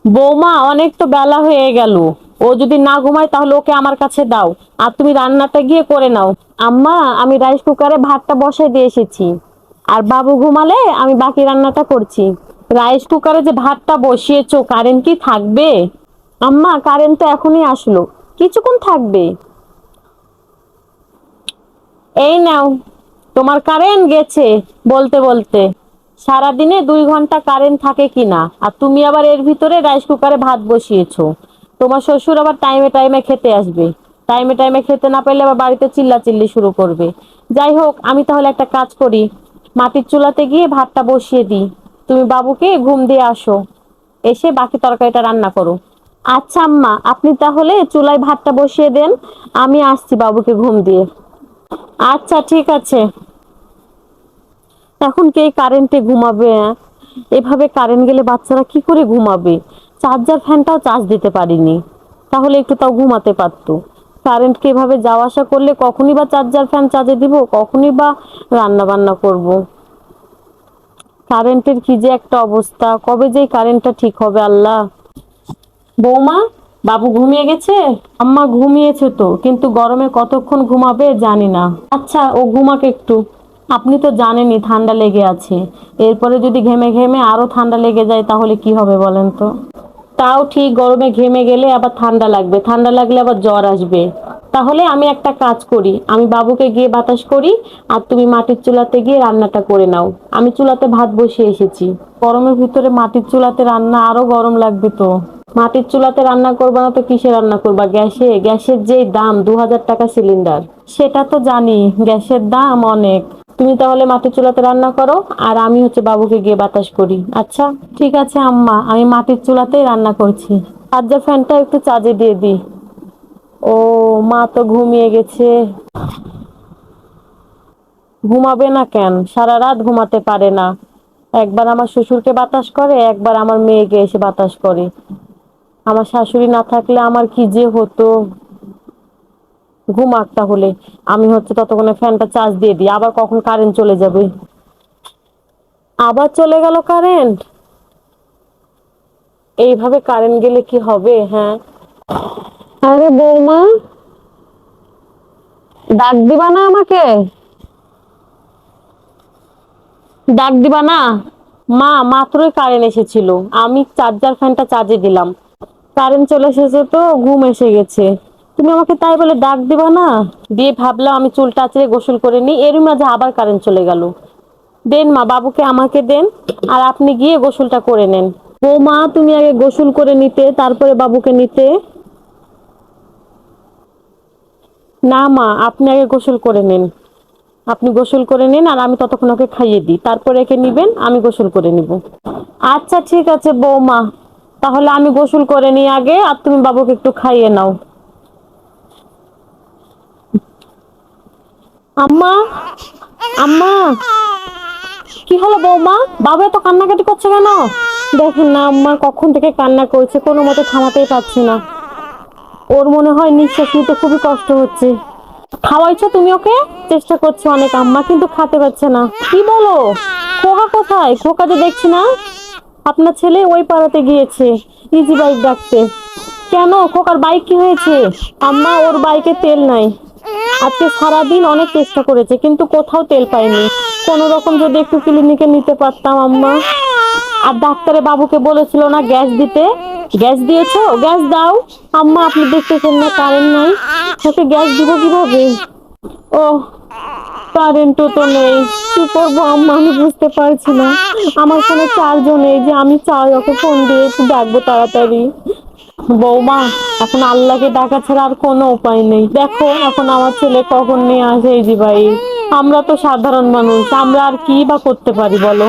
বৌমা, অনেক তো বেলা হয়ে গেল। ও যদি না ঘুমায় তাহলে ওকে আমার কাছে দাও, আর তুমি রান্নাটা গিয়ে করে নাও। আম্মা, আমি রাইস কুকারে ভাতটা বসাই দিয়ে এসেছি, আর বাবু ঘুমালে আমি বাকি রান্নাটা করছি। রাইস কুকারে যে ভাতটা বসিয়েছো, কারেন্ট কি থাকবে? আম্মা, কারেন্ট তো এখনই আসলো, কিছুক্ষণ থাকবে। এই নাও, তোমার কারেন্ট গেছে বলতে বলতে। সারাদিনে 2 ঘন্টা কারেন্ট থাকে কিনা, আর তুমি আবার এর ভিতরে রাইস কুকারে ভাত বসিয়েছো। তোমার শ্বশুর আবার টাইমে টাইমে খেতে আসবে, টাইমে টাইমে খেতে না পেলে আবার বাড়িতে চিল্লাচিল্লি শুরু করবে। যাই হোক, আমি তাহলে একটা কাজ করি, মাটির চুলাতে গিয়ে ভাতটা বসিয়ে দিই। তুমি বাবুকে ঘুম দিয়ে আসো, এসে বাকি তরকারিটা রান্না করো। আচ্ছা আম্মা, আপনি তাহলে চুলায় ভাতটা বসিয়ে দেন, আমি আসছি বাবুকে ঘুম দিয়ে। আচ্ছা, ঠিক আছে। এখন কে কারেন্টে ঘুমাবে? এভাবে কারেন্ট গেলে বাচ্চারা কি করে ঘুমাবে? চার্জার ফ্যানটাও চার্জ দিতে পারিনি, তাহলে একটু তাও ঘুমাতে পারতো। কারেন্টকে এভাবে যাওয়া আসা করলে কখনই বা চার্জার ফ্যান চার্জে দিব, কখনই বা রান্না বান্না করব। কারেন্টের কি যে একটা অবস্থা, কবে যে কারেন্টটা ঠিক হবে আল্লাহ। বৌমা, বাবু ঘুমিয়ে গেছে? আম্মা, ঘুমিয়েছে তো, কিন্তু গরমে কতক্ষণ ঘুমাবে জানি না। আচ্ছা, ও ঘুমাক একটু। আপনি তো জানেনই ঠান্ডা লেগে আছে, এরপরে যদি ঘেমে ঘেমে আরো ঠান্ডা লেগে যায় তাহলে কি হবে বলেন তো? তাও ঠিক, গরমে ঘেমে গেলে আবার ঠান্ডা লাগবে, ঠান্ডা লাগলে আবার জ্বর আসবে। তাহলে আমি একটা কাজ করি, আমি বাবুকে গিয়ে বাতাস করি, আর তুমি মাটির চুলাতে গিয়ে রান্নাটা করে নাও। আমি চুলাতে ভাত বসিয়ে এসেছি। গরমের ভিতরে মাটির চুলাতে রান্না আরো গরম লাগবে তো। মাটির চুলাতে রান্না করবা না তো কিসে রান্না করবা? গ্যাসে? গ্যাসের যেই দাম, 2000 টাকা সিলিন্ডার। সেটা তো জানি, গ্যাসের দাম অনেক। তুমি তাহলে মাটির চুলাতে রান্না করো, আর আমি হচ্ছে বাবুকে গিয়ে বাতাস করি। আচ্ছা, ঠিক আছে আম্মা, আমি মাটির চুলাতেই রান্না করছি। চার্জার ফ্যানটা একটু চার্জে দিয়ে দিই। ও, মা তো ঘুমিয়ে গেছে। ঘুমাবে না কেন? সারা রাত ঘুমাতে পারে না। একবার আমার শ্বশুরকে বাতাস করে, একবার আমার মেয়েকে এসে বাতাস করে। আমার শাশুড়ি না থাকলে আমার কি যে হতো। ঘুমাক তাহলে, আমি হচ্ছে ততক্ষণে ফ্যানটা চার্জ দিয়ে দিই। আবার কখন কারেন্ট চলে যাবে। আবার চলে গেল কারেন্ট। এইভাবে কারেন্ট গেলে কি হবে? হ্যাঁ, আরে বৌমা, ডাক দিবা না আমাকে? ডাক দিবা না? মা, মাত্রই কারেন্ট এসেছিল, আমি চার্জার ফ্যানটা চার্জে দিলাম, কারেন্ট চলে এসেছে তো ঘুম এসে গেছে। তুমি আমাকে তাই বলে ডাক দিবা না? দিয়ে ভাবলাম আমি চুলটা আঁচড়ে গোসল করে নিই, এরই মাঝে আবার কারেন্ট চলে গেল। দেন মা, বাবুকে আমাকে দেন, আর আপনি গিয়ে গোসলটা করে নেন। ও মা, তুমি আগে গোসল করে নিতে, তারপরে বাবুকে নিতে। না মা, আপনি আগে গোসল করে নিন। আপনি গোসল করে নিন, আর আমি ততক্ষণ ওকে খাইয়ে দিই, তারপরে একে নিবেন, আমি গোসল করে নিব। আচ্ছা, ঠিক আছে বৌমা, তাহলে আমি গোসল করে নিই আগে, আর তুমি বাবুকে একটু খাইয়ে নাও। আম্মা, আম্মা, কি হলো বৌমা? বাবু এত কান্নাকাটি করছে কেন? দেখেন না আম্মা, কখন থেকে কান্না করছে, কোনো মতে থামাতেই পারছি না। ওর মনে হয় নিঃশ্বাস নিতে খুবই কষ্ট হচ্ছে। খাওয়াইছো তুমি ওকে? চেষ্টা করছে অনেক আম্মা, কিন্তু খেতে পারছে না। কি বলো? খোকা কোথায়? খোকা যে দেখছি না। আপনার ছেলে ওই পাড়াতে গিয়েছে ইজি বাইক ডাকতে। কেন, খোকার বাইক কি হয়েছে? আম্মা, ওর বাইকে তেল নাই। আজকে সারাদিন অনেক চেষ্টা করেছে, কিন্তু কোথাও তেল পাইনি। কোন রকম যদি একটু ক্লিনিকে নিতে পারতাম আম্মা। আর ডাক্তারে বাবুকে বলেছিল না গ্যাস দিতে, গ্যাস দিয়েছো? গ্যাস দাও। আম্মা, আপনি দেখতেছেন না কারেন্ট নাই, ওকে গ্যাস দিব কিভাবে? ও, কারেন্টও তো নেই, কি করবো আম্মা, আমি বুঝতে পারছি না। আমার ফোনে চার্জও নেই যে আমি চাই ওকে ফোন দিয়ে একটু ডাকবো তাড়াতাড়ি। বৌমা, এখন আল্লাহকে ডাকা ছাড়া আর কোনো উপায় নেই। দেখো এখন আমার ছেলে কখন নিয়ে আসে এই যে ভাই। আমরা তো সাধারণ মানুষ, আমরা আর কি বা করতে পারি বলো?